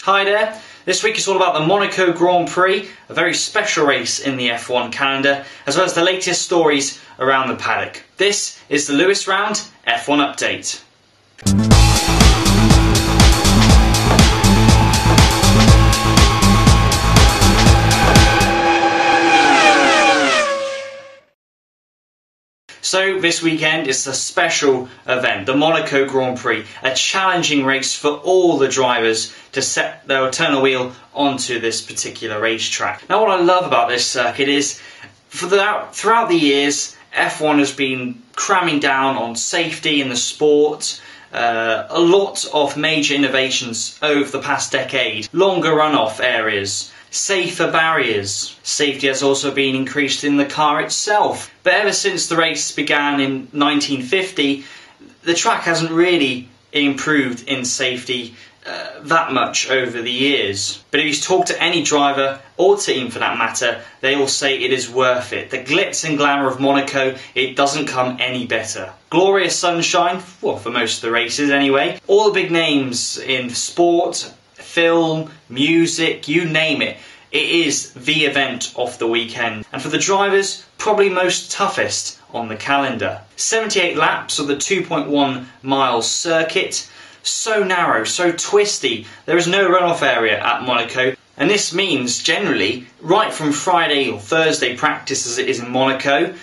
Hi there, this week is all about the Monaco Grand Prix, a very special race in the F1 calendar, as well as the latest stories around the paddock. This is the Lewis Round F1 Update. So this weekend is a special event, the Monaco Grand Prix, a challenging race for all the drivers to turn a wheel onto this particular racetrack. Now what I love about this circuit is throughout the years F1 has been cramming down on safety in the sport. A lot of major innovations over the past decade, longer runoff areas, safer barriers. Safety has also been increased in the car itself. But ever since the race began in 1950, the track hasn't really improved in safety that much over the years. But if you talk to any driver, or team for that matter, they all say it is worth it. The glitz and glamour of Monaco, it doesn't come any better. Glorious sunshine, well, for most of the races anyway. All the big names in sport, film, music, you name it. It is the event of the weekend. And for the drivers, probably most toughest on the calendar. 78 laps of the 2.1 mile circuit. So narrow, so twisty. There is no runoff area at Monaco. And this means, generally, right from Friday or Thursday practice as it is in Monaco,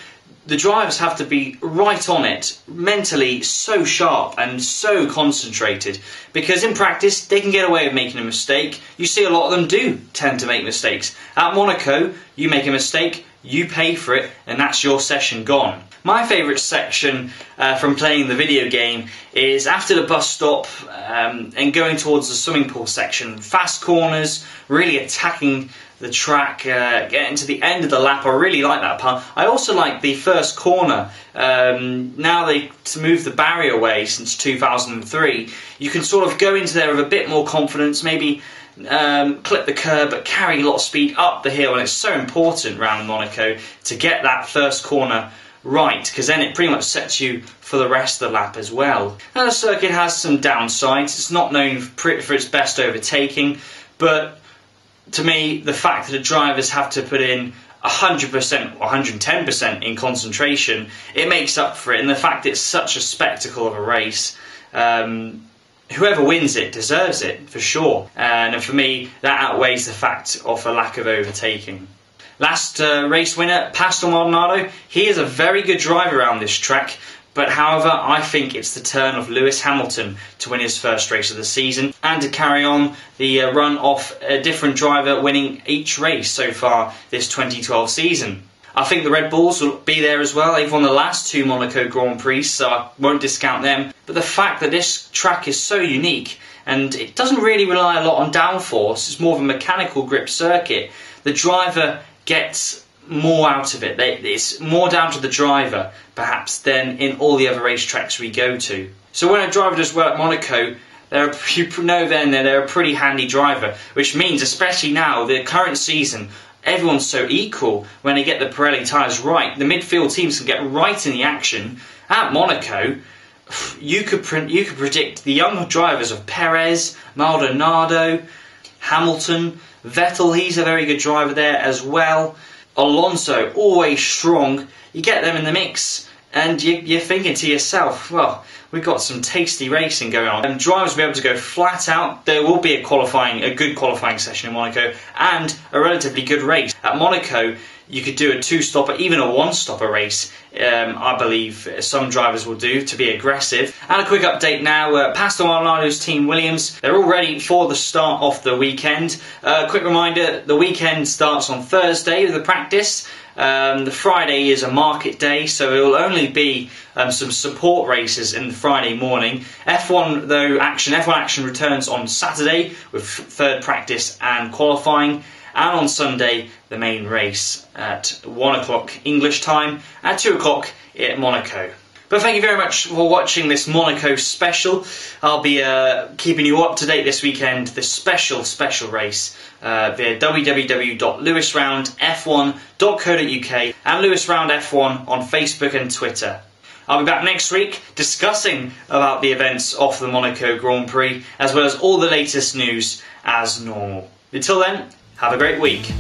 the drivers have to be right on it, mentally so sharp and so concentrated, because in practice they can get away with making a mistake. You see a lot of them do tend to make mistakes. At Monaco, you make a mistake, you pay for it, and that's your session gone. My favourite section from playing the video game is after the bus stop and going towards the swimming pool section. Fast corners, really attacking the track, getting to the end of the lap. I really like that part. I also like the first corner. Now they moved the barrier away since 2003. You can sort of go into there with a bit more confidence, maybe clip the curb but carry a lot of speed up the hill, and it's so important around Monaco to get that first corner right, because then it pretty much sets you for the rest of the lap as well. Now the circuit has some downsides. It's not known for its best overtaking, but to me the fact that the drivers have to put in 100% or 110% in concentration, it makes up for it, and the fact it's such a spectacle of a race, whoever wins it deserves it for sure, and for me that outweighs the fact of a lack of overtaking. Last race winner, Pastor Maldonado, he is a very good driver around this track, but however I think it's the turn of Lewis Hamilton to win his first race of the season and to carry on the run of a different driver winning each race so far this 2012 season. I think the Red Bulls will be there as well. They've won the last two Monaco Grand Prix, so I won't discount them. But the fact that this track is so unique and it doesn't really rely a lot on downforce, it's more of a mechanical grip circuit, the driver gets more out of it. It's more down to the driver, perhaps, than in all the other racetracks we go to. So when a driver does well at Monaco, you know then they're a pretty handy driver, which means, especially now, the current season, everyone's so equal. When they get the Pirelli tyres right, the midfield teams can get right in the action. At Monaco, you could predict the young drivers of Perez, Maldonado, Hamilton, Vettel, he's a very good driver there as well. Alonso, always strong. You get them in the mix and you're thinking to yourself, well, we've got some tasty racing going on. And drivers will be able to go flat out. There will be a good qualifying session in Monaco and a relatively good race. At Monaco, you could do a two-stopper, even a one-stopper race, I believe some drivers will do, to be aggressive. And a quick update now, Pastor Maldonado's team Williams, they're all ready for the start of the weekend. Quick reminder, the weekend starts on Thursday with the practice. The Friday is a market day, so it will only be some support races in the Friday morning. F1 action returns on Saturday with third practice and qualifying. And on Sunday, the main race at 1 o'clock English time and 2 o'clock at Monaco. But thank you very much for watching this Monaco special. I'll be keeping you up to date this weekend, this special race via www.lewisroundf1.co.uk and Lewis Round F1 on Facebook and Twitter. I'll be back next week discussing about the events of the Monaco Grand Prix, as well as all the latest news as normal. Until then, have a great week.